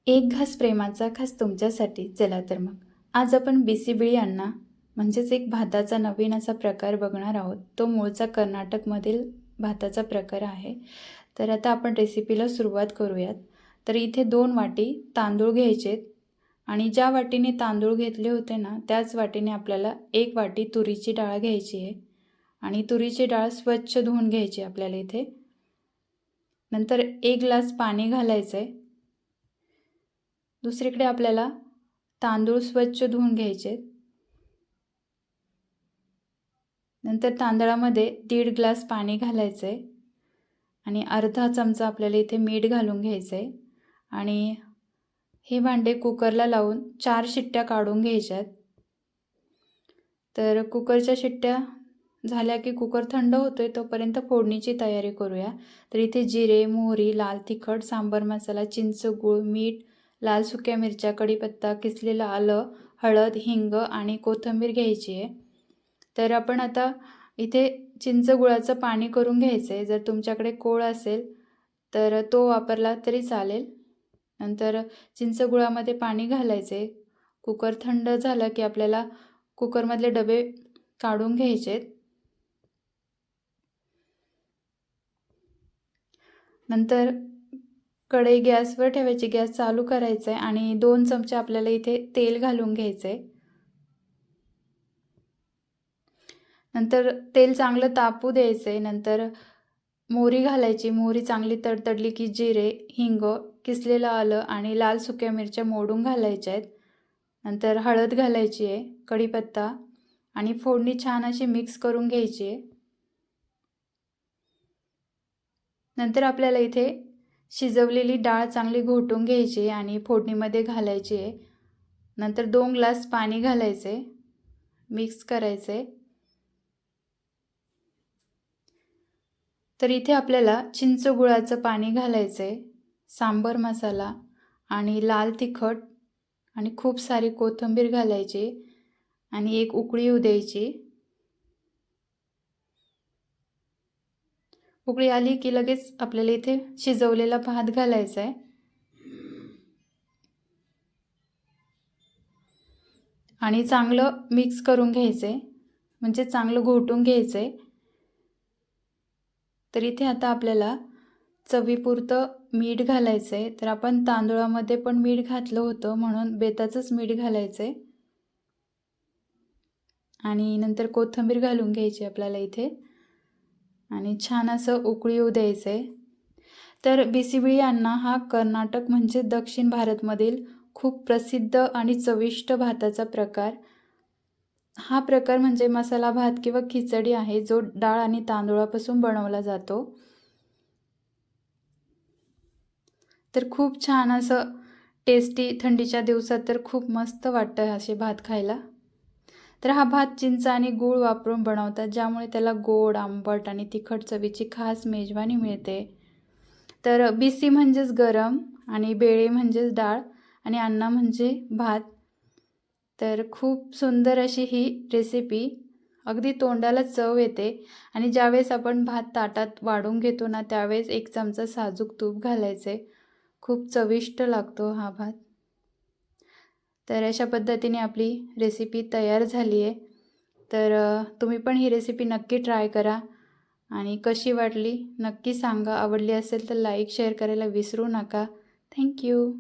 एक घास प्रेमाचा खास तुमच्यासाठी. चला तर मग आज आपण बिसीबिळी अण्णा म्हणजेच एक भाताचा नवीन असा प्रकार बघणार आहोत. तो मूळचा कर्नाटकमधील भाताचा प्रकार आहे. तर आता आपण रेसिपीला सुरुवात करूयात. तर इथे 2 वाटी तांदूळ घ्यायचेत आणि ज्या वाटीने तांदूळ घेतले होते ना त्याच वाटीने आपल्याला 1 वाटी तुरीची डाळ घ्यायची आहे आणि तुरीची डाळ स्वच्छ धुवून घ्यायची आपल्याला इथे. नंतर 1 ग्लास पाणी घालायचं आहे. दुसरीकडे आपल्याला तांदूळ स्वच्छ धुवून घ्यायचे. नंतर तांदळामध्ये 1.5 ग्लास पाणी घालायचं आहे आणि अर्धा चमचा आपल्याला इथे मीठ घालून घ्यायचं आहे आणि हे भांडे कुकरला लावून 4 शिट्ट्या काढून घ्यायच्यात. तर कुकरच्या शिट्ट्या झाल्या की कुकर थंड होतोय तोपर्यंत फोडणीची तयारी करूया. तर इथे जिरे, मोहरी, लाल तिखट, सांबर मसाला, चिंच, गूळ, मीठ, लाल सुक्या मिरच्या, कढीपत्ता, किसलेलं आलं, हळद, हिंग आणि कोथिंबीर घ्यायची आहे. तर आपण आता इथे चिंच गुळाचं पाणी करून घ्यायचं आहे. जर तुमच्याकडे कोळ असेल तर तो वापरला तरी चालेल. नंतर चिंच गुळामध्ये पाणी घालायचं आहे. कुकर थंड झालं की आपल्याला कुकरमधले डबे काढून घ्यायचे. नंतर कढई गॅसवर ठेवायची, गॅस चालू करायचा आहे आणि 2 चमचे आपल्याला इथे तेल घालून घ्यायचं आहे. नंतर तेल चांगलं तापू द्यायचं आहे. नंतर मोहरी घालायची. मोहरी चांगली तडतडली की जिरे, हिंग, किसलेलं आलं आणि लाल सुक्या मिरच्या मोडून घालायच्या आहेत. नंतर हळद घालायची आहे, कढीपत्ता आणि फोडणी छान अशी मिक्स करून घ्यायची आहे. नंतर आपल्याला इथे शिजवलेली डाळ चांगली घोटून घ्यायची आणि फोडणीमध्ये घालायची आहे. नंतर 2 ग्लास पाणी घालायचे, मिक्स करायचे. तर इथे आपल्याला चिंच गुळाचं पाणी घालायचं आहे, सांबर मसाला आणि लाल तिखट आणि खूप सारी कोथिंबीर घालायची आणि 1 उकळी येऊ द्यायची. उकळी आली की लगेच आपल्याला इथे शिजवलेला भात घालायचा आहे आणि चांगलं मिक्स करून घ्यायचं आहे, म्हणजे चांगलं घोटून घ्यायचं आहे. तर इथे आता आपल्याला चवीपुरतं मीठ घालायचं आहे. तर आपण तांदूळामध्ये पण मीठ घातलं होतं म्हणून बेताचंच मीठ घालायचं आहे आणि नंतर कोथिंबीर घालून घ्यायची आपल्याला इथे आणि छान असं उकळी येऊ द्यायचं आहे. तर बिसीबिळी अण्णा हा कर्नाटक म्हणजे दक्षिण भारतमधील खूप प्रसिद्ध आणि चविष्ट भाताचा प्रकार. हा प्रकार म्हणजे मसाला भात किंवा खिचडी आहे जो डाळ आणि तांदूळापासून बनवला जातो. तर खूप छान असं टेस्टी, थंडीच्या दिवसात तर खूप मस्त वाटतं असे भात खायला. तर हा भात चिंच आणि गूळ वापरून बनवतात ज्यामुळे त्याला गोड, आंबट आणि तिखट चवीची खास मेजवानी मिळते. तर बिसी म्हणजेच गरम आणि बेळे म्हणजेच डाळ आणि अण्णा म्हणजे भात. तर खूप सुंदर अशी ही रेसिपी, अगदी तोंडाला चव येते आणि ज्यावेळेस आपण भात ताटात वाढून घेतो ना त्यावेळेस 1 चमचा साजूक तूप घालायचे. खूप चविष्ट लागतो हा भात. तर अशा पद्धतीने आपली रेसिपी तयार झाली आहे. तर तुम्ही पण ही रेसिपी नक्की ट्राय करा आणि कशी वाटली नक्की सांगा. आवडली असेल तर लाईक शेअर करायला विसरू नका. थँक्यू.